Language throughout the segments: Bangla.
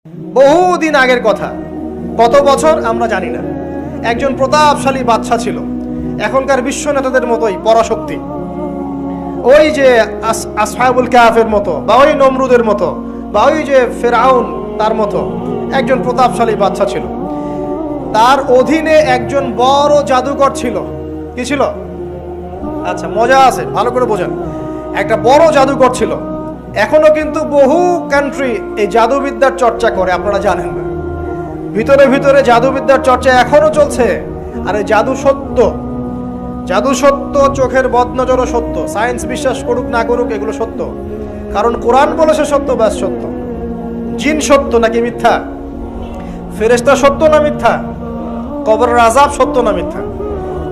বহুদিন আগের কথা, কত বছর আমরা জানি না। একজন প্রতাপশালী বাদশা ছিল, এখনকার বিশ্ব নেতাদের মতোই পরাশক্তি, ওই যে আসহাবুল কাহাফের মতো, বা ওই নমরুদের মতো, বা ওই যে ফেরাউন তার মতো একজন প্রতাপশালী বাদশা ছিল। তার অধীনে একজন বড় জাদুকর ছিল। কি ছিল? আচ্ছা, মজা আছে, ভালো করে বোঝেন। একটা বড় জাদুকর ছিল। এখনো কিন্তু বহু কান্ট্রি এই জাদুবিদ্যার চর্চা করে, আপনারা জানেন না। ভিতরে ভিতরে জাদুবিদ্যার চর্চা এখনো চলছে। আর এই জাদু সত্য, জাদু সত্য, চোখের বদনজরও সত্য। সায়েন্স বিশ্বাস করুক না করুক, এগুলো সত্য। কারণ কোরআন বলেছে সত্য, ব্যাস সত্য। জিন সত্য নাকি মিথ্যা? ফেরেশতা সত্য না মিথ্যা? কবরের আযাব সত্য না মিথ্যা?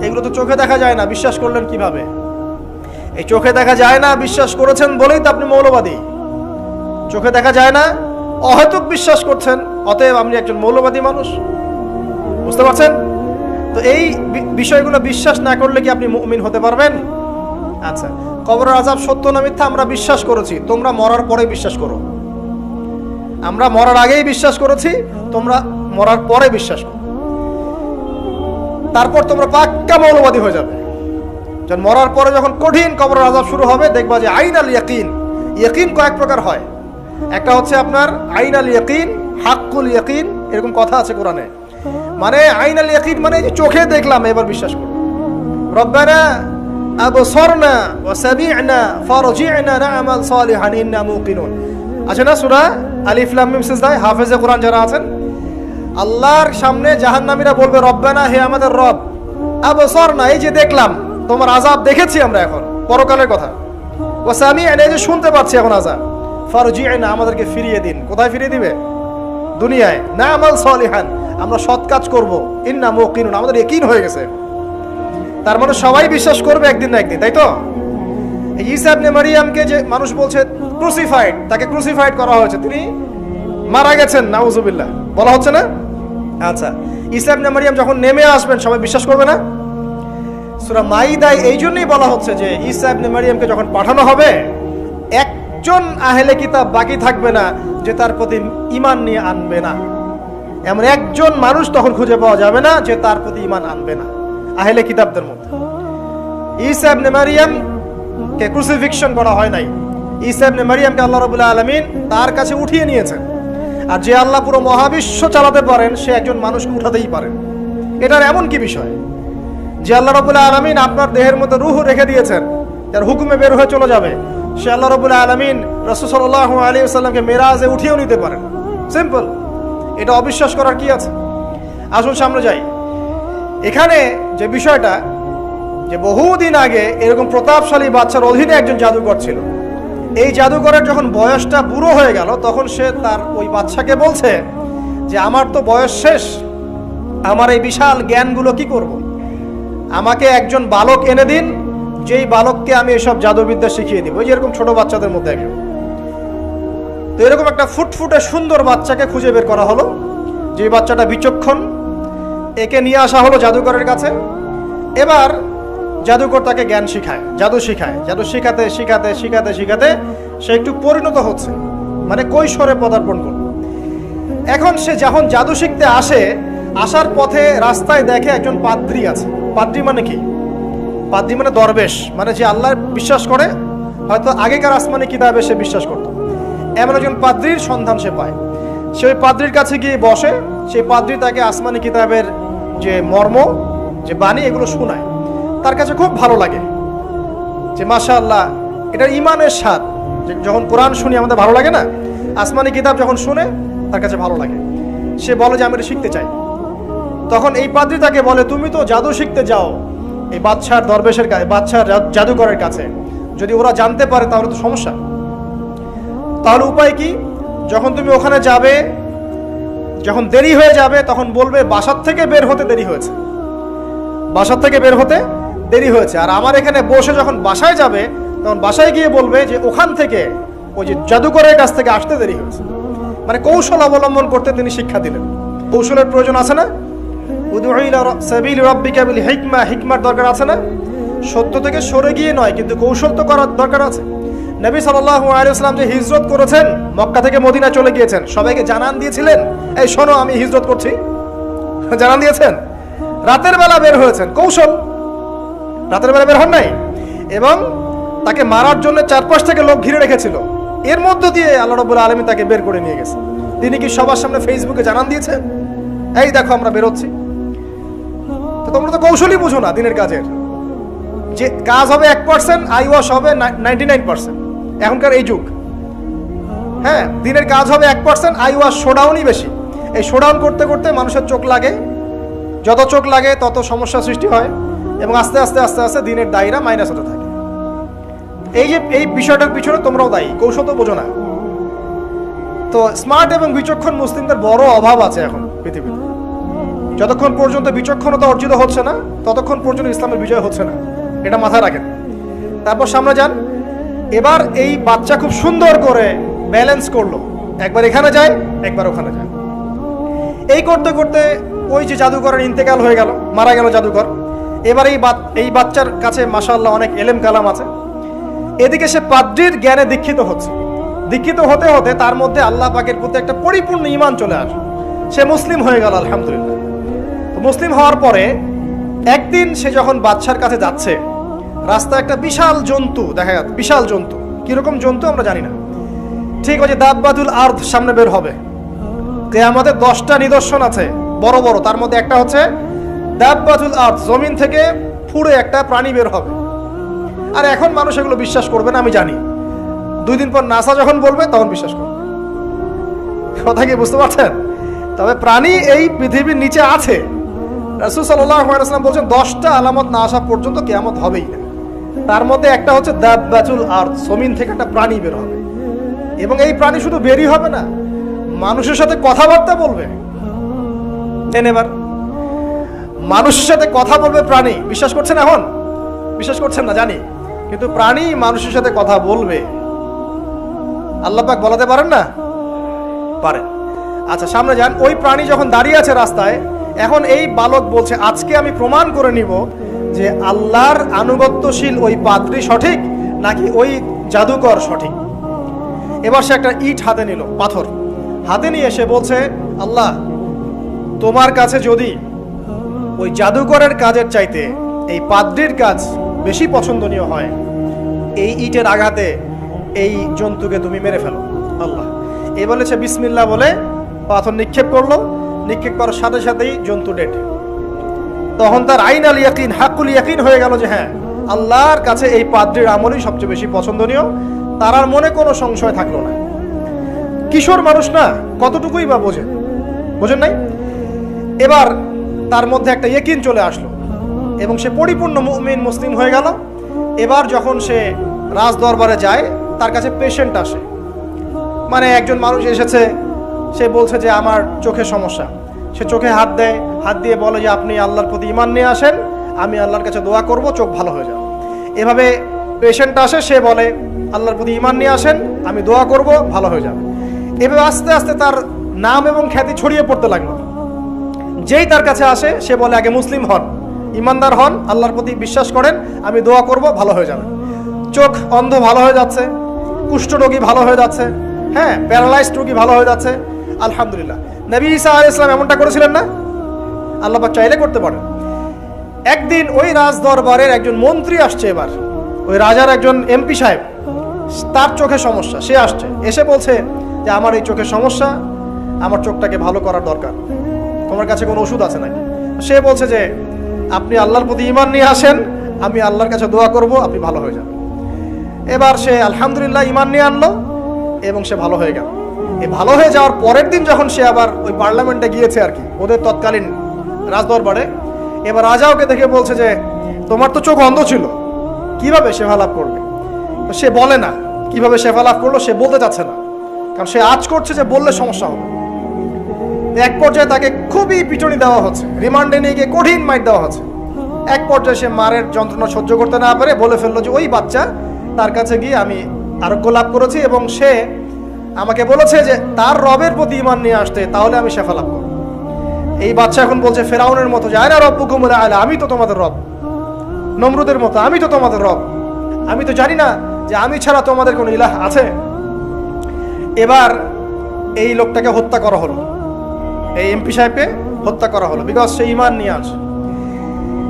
এগুলো তো চোখে দেখা যায় না, বিশ্বাস করলেন কিভাবে? এই চোখে দেখা যায় না বিশ্বাস করেছেন বলেই তো আপনি মৌলবাদী। চোখে দেখা যায় না, অহেতুক বিশ্বাস করছেন, অতএব আপনি একজন মৌলবাদী মানুষ। বুঝতে পারছেন তো? এই বিষয়গুলো বিশ্বাস না করলে কি আপনি মুমিন হতে পারবেন? আচ্ছা, কবরের আযাব সত্য না মিথ্যা আমরা বিশ্বাস করেছি, তোমরা মরার পরে বিশ্বাস করো। আমরা মরার আগেই বিশ্বাস করেছি, তোমরা মরার পরে বিশ্বাস করো। তারপর তোমরা পাক্কা মৌলবাদী হয়ে যাবে। যখন মরার পরে যখন কঠিন কবরের আযাব শুরু হবে, দেখবা যে আইনাল ইয়াকিন। ইয়াকিন কয়েক প্রকার হয়। একটা হচ্ছে আপনার আইনাল ইয়াকিন, হাক্কুল ইয়াকিন, এরকম কথা আছে কোরআনে। মানে আইনাল ইয়াকিন মানে যে চোখে দেখলাম এবার বিশ্বাস করব। রব্বানা আবসারনা ওয়া সামি'না ফারজি'না না'মাল সালিহান ইন্না মুকিনুন। আছে না সূরা আলিফ লাম মিম সিজদায় হাফেজে কোরআন যারা আছেন, আল্লাহর সামনে জাহান্নামীরা বলবে, রব্বানা, হে আমাদের রব, আবসারনা, এই যে দেখলাম, তোমার আযাব দেখেছি আমরা, এখন পরকালের কথা। ওয়া সামি'না, এই যে শুনতে পাচ্ছি এখন আযাব। ফারজি'না, আমাদেরকে ফিরিয়ে দিন। কোথায় ফিরিয়ে দিবে? দুনিয়ায়। না'মাল সালিহান, আমরা সৎ কাজ করব। ইন্না মুকিনুন, আমাদের ইয়াকিন হয়ে গেছে। তার মানে সবাই বিশ্বাস করবে একদিন না একদিন, তাই তো? এই ঈসা ইবনে মারইয়ামকে যে মানুষ বলছে ক্রুসিফাইড, তাকে ক্রুসিফাইড করা হয়েছে, তিনি মারা গেছেন, নাউজুবিল্লাহ, বলা হচ্ছে না? আচ্ছা, ঈসা ইবনে মারইয়াম যখন নেমে আসবেন সবাই বিশ্বাস করবে না? সূরা মাইদায় এই জন্যই বলা হচ্ছে যে ঈসা ইবনে মারইয়ামকে যখন পাঠানো হবে, একজন আহলে কিতাব বাকি থাকবে না যে তার প্রতি ঈমান নিয়ে আনবে না। এমন একজন মানুষ তখন খুঁজে পাওয়া যাবে না যে তার প্রতি ঈমান আনবে না আহলে কিতাবদের মধ্যে। ঈসা ইবনে মারইয়ামকে ক্রুসিফিকশন করা হয় নাই। ঈসা ইবনে মারইয়ামকে আল্লাহ রাব্বুল আলামিন তার কাছে উঠিয়ে নিয়েছেন। আর যে আল্লাহ পুরো মহাবিশ্ব চালাতে পারেন, সে একজন মানুষকে উঠাতেই পারেন। এটার এমন কি বিষয় যে আল্লাহ রাব্বুল আলামিন আপনার দেহের মধ্যে রূহ রেখে দিয়েছেন, যার হুকুমে বের হয়ে চলে যাবে, সে আল্লাহ রাব্বুল আলামিন রাসূল সাল্লাল্লাহু আলাইহি ওয়াসাল্লামকে মেরাজে উঠিয়েও নিতে পারেন। সিম্পল। এটা অবিশ্বাস করার কি আছে? আসুন সামনে যাই। এখানে যে বিষয়টা, যে বহুদিন আগে এরকম প্রতাপশালী বাদশার অধীনে একজন জাদুকর ছিল। এই জাদুকরের যখন বয়সটা বুড়ো হয়ে গেল, তখন সে তার ওই বাদশাকে বলছে যে আমার তো বয়স শেষ, আমার এই বিশাল জ্ঞানগুলো কি করব? আমাকে একজন বালক এনে দিন, যেই বালককে আমি এসব জাদুবিদ্যা শিখিয়ে দিব। যেরকম ছোট বাচ্চাদের মধ্যে একজন। তো এরকম একটা ফুটফুটে সুন্দর বাচ্চাকে খুঁজে বের করা হলো, যে বাচ্চাটা বিচক্ষণ। একে নিয়ে আসা হলো জাদুকরের কাছে। এবার জাদুকর তাকে জ্ঞান শিখায়, জাদু শিখায়। জাদু শিখাতে শিখাতে শিখাতে শিখাতে সে একটু পরিণত হচ্ছে, মানে কৈশোরে পদার্পণ করল। এখন সে যখন জাদু শিখতে আসে, আসার পথে রাস্তায় দেখে একজন পাদ্রী আছে। পাদ্রী মানে কি? পাদ্রী মানে দরবেশ, মানে যে আল্লাহ বিশ্বাস করে, হয়তো আগেকার আসমানি কিতাবে সে বিশ্বাস করত। এমন একজন পাদ্রীর সন্ধান সে পায়। সে ওই পাদ্রীর কাছে গিয়ে বসে। সেই পাদ্রী তাকে আসমানি কিতাবের যে মর্ম, যে বাণী, এগুলো শোনায়। তার কাছে খুব ভালো লাগে যে মাশাআল্লাহ, এটা ঈমানের স্বাদ। যখন কোরআন শুনি আমাদের ভালো লাগে না? আসমানি কিতাব যখন শুনে তার কাছে ভালো লাগে। সে বলে যে আমি এটা শিখতে চাই। তখন এই পাদ্রী তাকে বলে, তুমি তো জাদু শিখতে যাও এই বাদশার দরবেশের কাছে, বাদশার জাদুকরের কাছে। যদি ওরা জানতে পারে তাহলে তো সমস্যা। তাহলে উপায় কি? যখন তুমি ওখানে যাবে, যখন দেরি হয়ে যাবে, তখন বলবে বাসার থেকে বের হতে দেরি হয়েছে, বাসার থেকে বের হতে দেরি হয়েছে। আর আমার এখানে বসে যখন বাসায় যাবে, তখন বাসায় গিয়ে বলবে যে ওখান থেকে, ওই যে জাদুকরের কাছ থেকে আসতে দেরি হয়েছে। মানে কৌশল অবলম্বন করতে তিনি শিক্ষা দিলেন। কৌশলের প্রয়োজন আছে না? উদউ ইলা সাবিলি রাব্বিকা বিল হিকমা, হিকমার দরকার আছে না? সত্য থেকে সরে গিয়ে নয়, কিন্তু কৌশল তো করার দরকার আছে। নবী সাল্লাল্লাহু আলাইহি ওয়াসাল্লাম যে হিজরত করেছেন, মক্কা থেকে মদিনা চলে গিয়েছেন, সবাইকে জানান দিয়েছিলেন, এই শোনো আমি হিজরত করছি? জানান দিয়েছেন? রাতের বেলা বের হয়েছেন, কৌশল, রাতের বেলা বের হন নাই। এবং তাকে মারার জন্য চারপাশ থেকে লোক ঘিরে রেখেছিল, এর মধ্য দিয়ে আল্লাহ রাব্বুল আলামিন তাকে বের করে নিয়ে গেছে। তিনি কি সবার সামনে ফেসবুকে জানান দিয়েছেন, এই দেখো আমরা বেরোচ্ছি? তো তোমরা তো কৌশলই বুঝো না দিনের কাজের, যে কাজ হবে 1%, আই ওয়াশ হবে 99%। এখনকার এই যুগ, হ্যাঁ, দিনের কাজ হবে 1%, আই ওয়াশ শোডাউনই বেশি। এই শোডাউন করতে করতে মানুষের চোখ লাগে, যত চোখ লাগে তত সমস্যা সৃষ্টি হয়, এবং আস্তে আস্তে আস্তে আস্তে দিনের দায়রা মাইনাস হতে থাকে। এই যে এই বিষয়টার পিছনে তোমরাও দায়ী, কৌশল তো বোঝো না। তো স্মার্ট এবং বিচক্ষণ মুসলিমদের বড় অভাব আছে এখন পৃথিবীতে। যতক্ষণ পর্যন্ত বিচক্ষণতা অর্জিত হচ্ছে না, ততক্ষণ পর্যন্ত ইসলামের বিজয় হচ্ছে না, এটা মাথায় রাখেন। তারপর সামনে যান। এবার এই বাচ্চা খুব সুন্দর করে ব্যালেন্স করলো, একবার এখানে যায় একবার ওখানে যায়। এই করতে করতে ওই যে জাদুকরের ইন্তেকাল হয়ে গেল, মারা গেল জাদুকর। এবার এই বাচ্চার কাছে মাশাআল্লাহ অনেক এলেম কালাম আছে। এদিকে সে পাদ্রীর জ্ঞানে দীক্ষিত হচ্ছে। দীক্ষিত হতে হতে তার মধ্যে আল্লাহ পাকের প্রতি একটা পরিপূর্ণ ঈমান চলে আসে, সে মুসলিম হয়ে গেল আলহামদুলিল্লাহ। তো মুসলিম হওয়ার পরে একদিন সে যখন বাদশার কাছে যাচ্ছে, রাস্তায় একটা বিশাল জন্তু দেখা যাচ্ছে। বিশাল জন্তু, কিরকম জন্তু আমরা জানি না। ঠিক আছে, দাব্বাতুল আরদ সামনে বের হবে। কিয়ামতের 10টা নিদর্শন আছে বড় বড়, তার মধ্যে একটা হচ্ছে দাব্বাতুল আরদ, জমিন থেকে ফুড়ে একটা প্রাণী বের হবে। আর এখন মানুষ এগুলো বিশ্বাস করবে না আমি জানি, 2 দিন পর নাসা যখন বলবে তখন বিশ্বাস করবে। কথা কি বুঝতে পারছেন? তবে প্রাণী এই পৃথিবীর নিচে আছে। রাসূল সাল্লাল্লাহু আলাইহি ওয়াসাল্লাম বলছেন 10টা আলামত না আসা পর্যন্ত কিয়ামত হবেই না। তার মধ্যে একটা হচ্ছে দাব্বাতুল আরদ, জমিন থেকে একটা প্রাণী বের হবে। এবং এই প্রাণী শুধু বেরই হবে না, মানুষের সাথে কথাবার্তা বলবে। এবার মানুষের সাথে কথা বলবে প্রাণী। বিশ্বাস করছেন? এখন বিশ্বাস করছেন না জানি, কিন্তু প্রাণী মানুষের সাথে কথা বলবে। আল্লাহ পাক বলাতে পারেন না? পারেন। আচ্ছা সামনে যান। ওই প্রাণী যখন দাঁড়িয়ে আছে রাস্তায়, এখন এই বালক বলছে আজকে আমি প্রমাণ করে নিব যে আল্লাহর আনুগত্যশীল ওই পাদ্রী সঠিক নাকি ওই জাদুকর সঠিক। এবার সে একটা ইট হাতে নিল, পাথর হাতে নিয়ে সে বলছে, আল্লাহ তোমার কাছে যদি ওই জাদুকরের কাজের চাইতে এই পাদ্রীর কাজ বেশি পছন্দনীয় হয়, এই ইটের আঘাতে এই জন্তুকে তুমি মেরে ফেলো আল্লাহ। এই বলেছে বিসমিল্লাহ বলে পাথর নিক্ষেপ করলো। নিক্ষেপ করার সাথে সাথেই জন্তু ডেড। তখন তার আইন আল ইয়াকিন, হাক্কুল ইয়াকিন হয়ে গেল যে হ্যাঁ, আল্লাহর কাছে এই পাদ্রীর আমলই সবচেয়ে বেশি পছন্দনীয়। তার আর মনে কোনো সংশয় থাকলো না। কিশোর মানুষ না, কতটুকুই বা বোঝেন নাই? এবার তার মধ্যে একটা ইয়াকিন চলে আসলো এবং সে পরিপূর্ণ মুমিন মুসলিম হয়ে গেল। এবার যখন সে রাজ দরবারে যায়, তার কাছে পেশেন্ট আসে, মানে একজন মানুষ এসেছে, সে বলছে যে আমার চোখে সমস্যা। সে চোখে হাত দেয়, হাত দিয়ে বলে যে আপনি আল্লাহর প্রতি ঈমান নিয়ে আসেন, আমি আল্লাহর কাছে দোয়া করব, চোখ ভালো হয়ে যাবে। এভাবে পেশেন্ট আসে, সে বলে আল্লাহর প্রতি ঈমান নিয়ে আসেন, আমি দোয়া করব, ভালো হয়ে যাবে। এভাবে আস্তে আস্তে তার নাম এবং খ্যাতি ছড়িয়ে পড়তে লাগলো। যেই তার কাছে আসে সে বলে আগে মুসলিম হন, ইমানদার হন, আল্লাহর প্রতি বিশ্বাস করেন, আমি দোয়া করব, ভালো হয়ে যাবে। চোখ অন্ধ ভালো হয়ে যাচ্ছে, কুষ্ঠরোগী ভালো হয়ে যাচ্ছে, হ্যাঁ প্যারালাইজড রোগী ভালো হয়ে যাচ্ছে, আলহামদুলিল্লাহ। নবী ঈসা আলাইহিস সালাম এমনটা করেছিলেন না? আল্লাহ পাক চাইলে করতে পারেন। একদিন ওই রাজ দরবারের একজন মন্ত্রী আসছে, এবার ওই রাজার একজন এমপি সাহেব, তার চোখে সমস্যা। সে আসছে, এসে বলছে যে আমার এই চোখের সমস্যা, আমার চোখটাকে ভালো করার দরকার, তোমার কাছে কোনো ওষুধ আছে নাকি? সে বলছে যে আপনি আল্লাহর প্রতি ঈমান নিয়ে আসেন, আমি আল্লাহর কাছে দোয়া করব, আপনি ভালো হয়ে যাবেন। এবার সে আলহামদুলিল্লাহ ঈমান নিয়ে আনলো এবং সে ভালো হয়ে গেল। এই ভালো হয়ে যাওয়ার পরের দিন যখন সে আবার ওই পার্লামেন্টে গিয়েছে আর কি, ওদের তৎকালীন রাজদরবারে, এবার রাজা ওকে দেখে বলছে যে তোমার তো চোখ অন্ধ ছিল, কিভাবে শেফা লাভ করবে? তো সে বলে না কিভাবে শেফা লাভ করলো, সে বলতে চাচ্ছে না, কারণ সে আজ করছে যে বললে সমস্যা হবে। এক পর্যায়ে তাকে খুবই পিটুনি দেওয়া হচ্ছে, রিমান্ডে নিয়ে গিয়ে কঠিন মাইর দেওয়া হচ্ছে। এক পর্যায়ে সে মারের যন্ত্রণা সহ্য করতে না পারে বলে ফেললো যে ওই বাচ্চা, তার কাছে গিয়ে আমি আরোগ্য লাভ করেছি এবং সে আমাকে বলেছে যে তার রবের প্রতি ঈমান নিয়ে আসতে, তাহলে আমি শেফা লাভ করব। এই বাচ্চা এখন বলছে ফেরাউনের মতো যে আয়না রব্বুকুমুল আ'লা, আমি তো তোমাদের রব। নমরুদের মতো আমি তো তোমাদের রব। আমি তো জানি না যে আমি ছাড়া তোমাদের কোনো ইলাহ আছে? এবার এই লোকটাকে হত্যা করা হলো, এই এমপি সাহেবকে হত্যা করা হলো, বিকজ সে ঈমান নিয়ে আসে।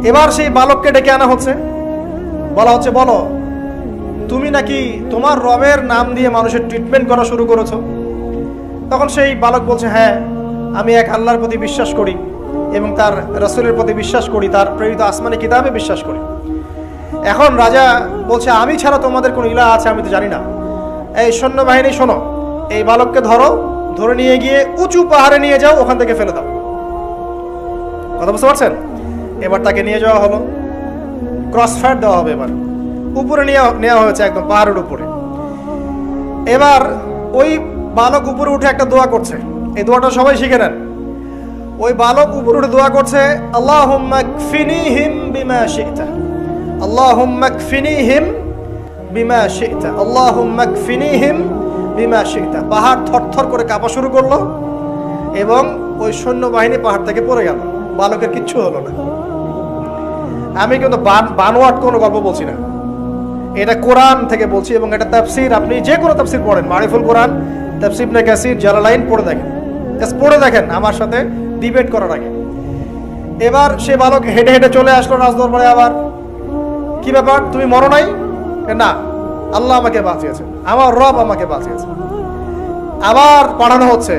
এবার সেই বালককে ডেকে আনা হচ্ছে, বলা হচ্ছে বলো তুমি নাকি তোমার রবের নাম দিয়ে মানুষের ট্রিটমেন্ট করা শুরু করেছো। তখন সেই বালক বলছে, হ্যাঁ আমি এক আল্লাহর প্রতি বিশ্বাস করি এবং তার রাসূলের প্রতি বিশ্বাস করি, তার প্রেরিত আসমানি কিতাবে বিশ্বাস করি। এখন রাজা বলছে, আমি ছাড়া তোমাদের কোনো ইলাহ আছে আমি তো জানি না। এই সৈন্যবাহিনী শোনো, এই বালককে ধরো, ধরে নিয়ে গিয়ে উঁচু পাহাড়ে নিয়ে যাও, ওখান থেকে ফেলে দাও। কথা বুঝতে পারছেন? এবার তাকে নিয়ে যাওয়া হলো, ক্রস ফায়ার দেওয়া হবে, এবার উপরে নেওয়া হয়েছে, একদম পাহাড়ের উপরে। এবার ওই বালক উপরে উঠে একটা দোয়া করছে, এই দোয়াটা সবাই শিখে নেন। ওই বালক উপরে উঠে দোয়া করছে, আল্লাহুম্মা কফিনিহিম বিমা শি'তা, আল্লাহুম্মা কফিনিহিম বিমা শি'তা, আল্লাহুম্মা কফিনিহিম বিমা শি'তা। পাহাড় থরথর করে কাঁপা শুরু করলো এবং ওই সৈন্যবাহিনী পাহাড় থেকে পড়ে গেল, বালকের কিচ্ছু হলো না। আমি কিন্তু বানোয়াট কোনো গল্প বলছি না, এটা কোরআন থেকে বলছি এবং এটা তাফসীর। আপনি যে কোনো তাফসীর পড়েন, মারিফুল কোরআন, তাফসীর ইবনে কাসির, জালালাইন পড়ে দেখেন, পড়ে দেখেন আমার সাথে ডিবেট করার আগে। এবার সে বালক হেঁটে হেঁটে চলে আসলো রাজদরবারে। আবার কি ব্যাপার, তুমি মরো নাই? না, আল্লাহ আমাকে বাঁচিয়েছে, আমার রব আমাকে বাঁচিয়েছে। আবার পাঠানো হচ্ছে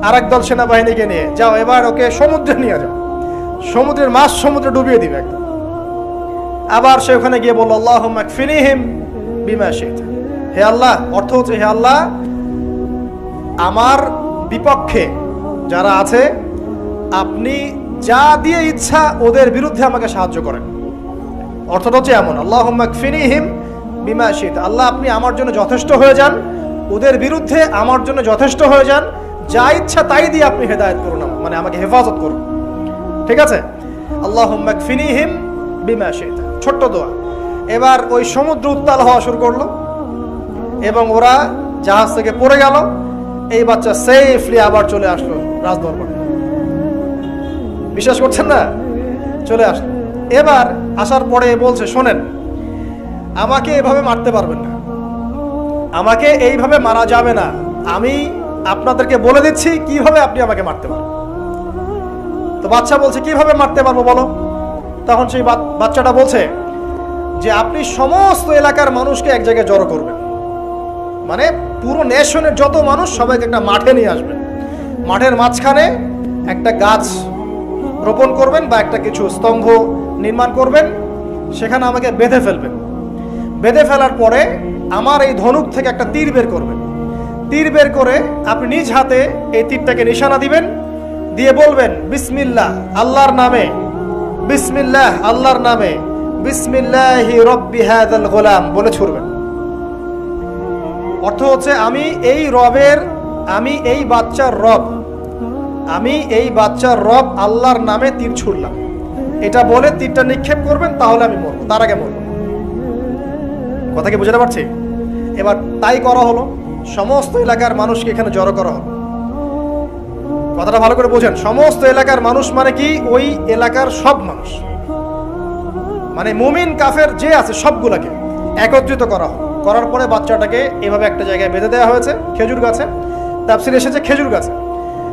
আরেক দল সেনাবাহিনীকে নিয়ে, যাও এবার ওকে সমুদ্রে নিয়ে যাও, সমুদ্রের মাছ সমুদ্রে ডুবিয়ে দিবে একদম। আবার সে ওখানে গিয়ে বলল, আল্লাহুম্মা কফিনিহিম বিমা শি'তা, হে আল্লাহ, অর্থ হচ্ছে হে আল্লাহ আমার বিপক্ষে যারা আছে আপনি যা দিয়ে ইচ্ছা ওদের বিরুদ্ধে আমাকে সাহায্য করেন। অর্থটা হচ্ছে এমন, আল্লাহুম্মা কফিনিহিম বিমা শি'তা, আল্লাহ আপনি আমার জন্য যথেষ্ট হয়ে যান, ওদের বিরুদ্ধে আমার জন্য যথেষ্ট হয়ে যান, যা ইচ্ছা তাই দিয়ে আপনি হেদায়েত করুন, মানে আমাকে হেফাজত করুন। ঠিক আছে, আল্লাহুম্মা কফিনিহিম বিমা শি'তা, ছোট্ট দোয়া। এবার ওই সমুদ্র উত্তাল হওয়া শুরু করলো এবং ওরা জাহাজ থেকে পড়ে গেল। এই বাচ্চা সেফলি আবার চলে আসলো রাজদরবারে। বিশ্বাস করছেন না? চলে আসলো। এবার আসার পরে বলছে, শোনেন, আমাকে এভাবে মারতে পারবেন না, আমাকে এইভাবে মারা যাবে না, আমি আপনাদেরকে বলে দিচ্ছি কিভাবে আপনি আমাকে মারতে পারবেন। তো বাচ্চা বলছে, কিভাবে মারতে পারবো বলো। তখন সেই বাচ্চাটা বলছে যে আপনি সমস্ত এলাকার মানুষকে এক জায়গায় জড়ো করবেন, মানে পুরো নেশনের যত মানুষ সবাইকে একটা মাঠে নিয়ে আসবেন, মাঠের মাঝখানে একটা গাছ রোপণ করবেন বা একটা কিছু স্তম্ভ নির্মাণ করবেন, সেখানে আমাকে বেঁধে ফেলবেন। বেঁধে ফেলার পরে আমার এই ধনুক থেকে একটা তীর বের করবেন, তীর বের করে আপনি নিজ হাতে এই তীরটাকে নিশানা দিবেন, দিয়ে বলবেন বিসমিল্লাহ আল্লাহর নামে, বিসমিল্লাহ আল্লাহর নামে, বিসমিল্লাহি রব্বি হাযাল গোলাম বলে ছুড়বেন। অর্থ হচ্ছে আমি এই রবের, আমি এই বাচ্চার রব, আমি এই বাচ্চার রব আল্লাহর নামে তীর ছুড়লাম, এটা বলে তীরটা নিক্ষেপ করবেন, তাহলে আমি মরবো, তার আগে মরবো। কথা কি বুঝতে পারছি? এবার তাই করা হলো, সমস্ত এলাকার মানুষকে এখানে জড়ো করা হলো। কথাটা ভালো করে বোঝেন, সমস্ত এলাকার মানুষ মানে কি, ওই এলাকার সব মানুষ, মানে মুমিন কাফের যে আছে সবগুলাকে একত্রিত করা হলো। করার পরে বাচ্চাটাকে এভাবে একটা জায়গায় বেঁধে দেওয়া হয়েছে, খেজুর গাছে, তাফসীরে এসেছে খেজুর গাছে।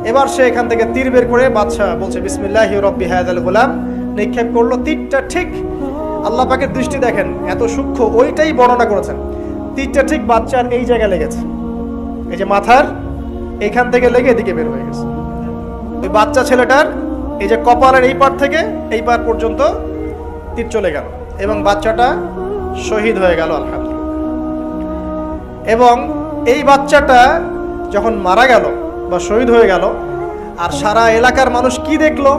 এবার সে এখান থেকে তীর বের করে বাচ্চা বলছে বিসমিল্লাহি রব্বি হাযাল গোলাম, নিক্ষেপ করলো। তীরটা ঠিক, আল্লাহ পাকের দৃষ্টি দেখেন এত সূক্ষ্ম, ওইটাই বর্ণনা করেছেন। তীরটা ঠিক বাচ্চার এই জায়গায় লেগেছে, এই যে মাথার এখান থেকে লেগে এদিকে বের হয়ে গেছে। ওই বাচ্চা ছেলেটার এই যে কপালের এই পার থেকে এই পার পর্যন্ত তীর চলে গেল এবং বাচ্চাটা শহীদ হয়ে গেল, আলহামদুলিল্লাহ। এবং এই বাচ্চাটা যখন মারা গেল বা শহীদ হয়ে গেল, আর সারা এলাকার মানুষ কি দেখলো,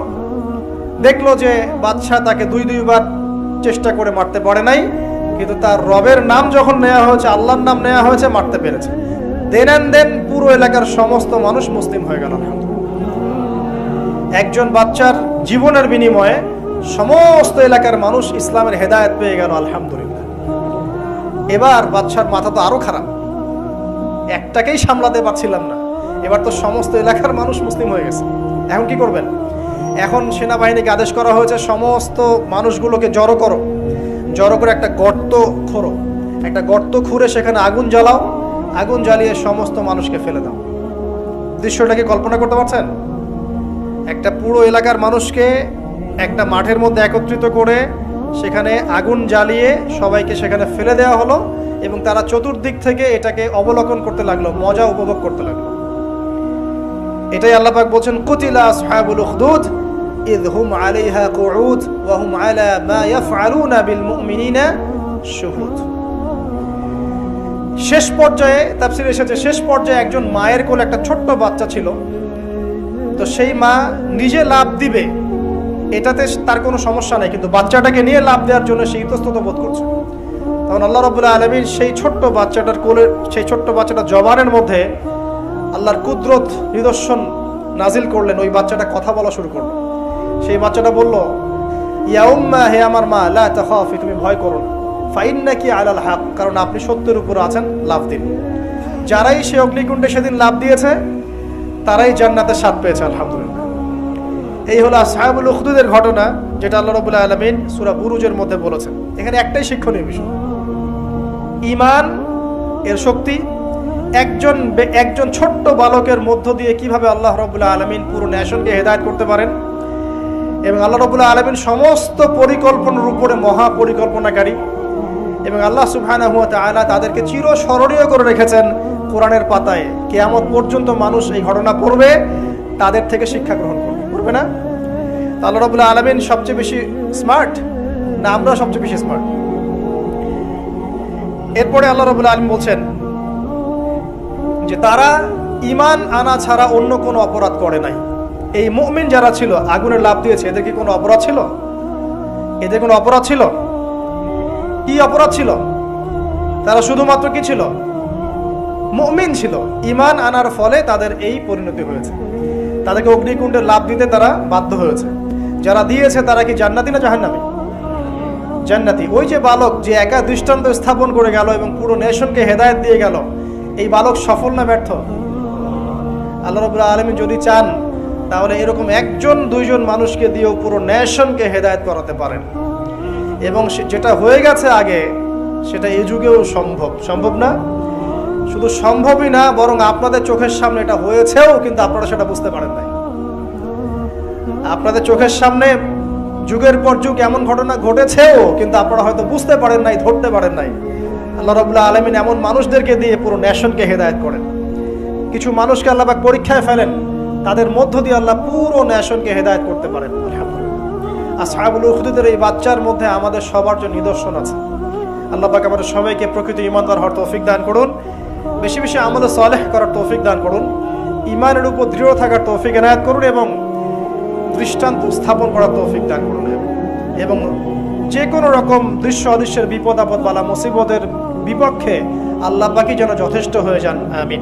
দেখলো যে বাচ্চা তাকে দুইবার চেষ্টা করে মারতে পারে নাই, কিন্তু তার রবের নাম যখন নেওয়া হয়েছে, আল্লাহর নাম নেওয়া হয়েছে, মারতে পেরেছে। দেন অ্যান্ড দেন পুরো এলাকার সমস্ত মানুষ মুসলিম হয়ে গেল, আলহামদুলিল্লাহ। একজন বাচ্চার জীবনের বিনিময়ে সমস্ত এলাকার মানুষ ইসলামের হেদায়েত পেয়ে গেল, আলহামদুলিল্লাহ। এবার বাচ্চার মাথা তো আরো খারাপ, একটাকেই সামলাতে পারছিলাম না, এবার তো সমস্ত এলাকার মানুষ মুসলিম হয়ে গেছে। এখন কি করবেন? এখন সেনাবাহিনীকে আদেশ করা হয়েছে সমস্ত মানুষগুলোকে জড়ো করো, জড়ো করে একটা গর্ত খোঁড়ো একটা গর্ত খুঁড়ে সেখানে আগুন জ্বালাও, আগুন জ্বালিয়ে সমস্ত মানুষকে ফেলে দাও। দৃশ্যটাকে কল্পনা করতে পারছেন? একটা পুরো এলাকার মানুষকে একটা মাঠের মধ্যে একত্রিত করে সেখানে আগুন জ্বালিয়ে সবাইকে সেখানে ফেলে দেওয়া হলো এবং তারা চতুর্দিক থেকে এটাকে অবলোকন করতে লাগলো, মজা উপভোগ করতে লাগলো। এটাই আল্লাহ পাক বলছেন, কুতিলা আসহাবুল উখদুদ ইয হুম আলাইহা কুউদ ওয়া হুম আলা মা ইয়াফআলুনা বিল মুমিনিনা শুহুদ। শেষ পর্যায়ে তাফসীরে এসেছে, শেষ পর্যায়ে একজন মায়ের কোলে একটা ছোট্ট বাচ্চা ছিল। তো সেই মা নিজে লাভ দিবে এটাতে তার কোনো সমস্যা নেই, কিন্তু বাচ্চাটাকে নিয়ে লাভ দেওয়ার জন্য সে ইতস্তত বোধ করছে। তখন আল্লাহ রাব্বুল আলামিন সেই ছোট্ট বাচ্চাটার কোলে, সেই ছোট্ট বাচ্চাটার জবানের মধ্যে আল্লাহর কুদরত নিদর্শন নাজিল করলেন। ওই বাচ্চাটা কথা বলা শুরু করলো। সেই বাচ্চাটা বলল, ইয়া উম্মা, হে আমার মা, লা তাখাফি, তুমি ভয় করো না, ফাইন্নাকি আলাল হক, কারণ আপনি সত্যের উপর আছেন, লাভ দিন। যারাই সে অগ্নিকুণ্ডে সেদিন লাভ দিয়েছে তারাই জান্নাতের স্বাদ পেয়েছে, আলহামদুলিল্লাহ। এই হলো আসহাবুল উখদুদের ঘটনা, যেটা আল্লাহ রাব্বুল আলামিন সূরা বুরুজের মধ্যে বলেছেন। এখানে একটাই শিক্ষণীয় বিষয়, ঈমান এর শক্তি। একজন ছোট্ট বালকের মধ্য দিয়ে কিভাবে আল্লাহ রাব্বুল আলামিন পুরো নেশনকে হেদায়েত করতে পারেন, এবং আল্লাহ রাব্বুল আলামিন সমস্ত পরিকল্পনার উপরে মহা পরিকল্পনাকারী, এবং আল্লাহ সুবহানাহু ওয়া তাআলা তাদেরকে চিরস্মরণীয় করে রেখেছেন কোরআনের পাতায়। কিয়ামত পর্যন্ত মানুষ এই ঘটনা পড়বে, তাদের থেকে শিক্ষা গ্রহণ করবে না? আল্লাহ রাব্বুল আলামিন সবচেয়ে বেশি স্মার্ট না আমরা সবচেয়ে বেশি স্মার্ট? এরপরে আল্লাহ রাব্বুল আলামিন বলছেন যে তারা ঈমান আনা ছাড়া অন্য কোনো অপরাধ করে নাই। এই মুমিন যারা ছিল, আগুনে লাফ দিয়েছে, এদের কি কোনো অপরাধ ছিল? এদের কোনো অপরাধ ছিল? কি অপরাধ ছিল? তারা শুধুমাত্র কি ছিল? মুমিন ছিল। ঈমান আনার ফলে তাদের এই পরিণতি হয়েছে। তাদেরকে অগ্নিকুণ্ডে লাফ দিতে তারা বাধ্য হয়েছে। যারা দিয়েছে তারা কি জান্নাতি না জাহান্নামী? জান্নাতি। ওই যে বালক যে একা দৃষ্টান্ত স্থাপন করে গেল এবং পুরো নেশনকে হেদায়েত দিয়ে গেল, এই বালক সফল না ব্যর্থ? আল্লাহ রাব্বুল আলামিন যদি চান তাহলে এরকম একজন দুইজন মানুষকে দিয়েও পুরো নেশনকে হেদায়েত করাতে পারেন। এবং যেটা হয়ে গেছে আগে সেটা এই যুগেও সম্ভব। সম্ভব না? শুধু সম্ভবই না, বরং আপনাদের চোখের সামনে এটা হয়েছেও, কিন্তু আপনারা সেটা বুঝতে পারেন নাই। আপনাদের চোখের সামনে যুগের পর যুগ এমন ঘটনা ঘটেছেও, কিন্তু আপনারা হয়তো বুঝতে পারেন নাই, ধরতে পারেন নাই। আল্লাহ রাব্বুল আলামিন এমন মানুষদেরকে দিয়ে পুরো নেশনকে হেদায়েত করেন। কিছু মানুষকে আল্লাহ পাক পরীক্ষায় ফেলেন, তাদের মধ্য দিয়ে আল্লাহ পুরো নেশনকে হেদায়েত করতে পারেন। আলহামদুলিল্লাহ। আসহাবুল উখদুদের এই বাচ্চার মধ্যে আমাদের সবার জন্য নিদর্শন আছে। আল্লাহ পাক আমাদের সবাইকে প্রকৃত ঈমানদার হওয়ার তৌফিক দান করুন, বেশি বেশি আমলে সালেহ করার তৌফিক দান করুন, ঈমানের উপর দৃঢ় থাকার তৌফিক এনায়েত করুন, এবং দৃষ্টান্ত স্থাপন করার তৌফিক দান করুন, এবং যে কোনো রকম দৃশ্য অদৃশ্যের বিপদ আপদ বালা মুসিবতের বিপক্ষে আল্লাহ পাকই যেন যথেষ্ট হয়ে যান। আমিন।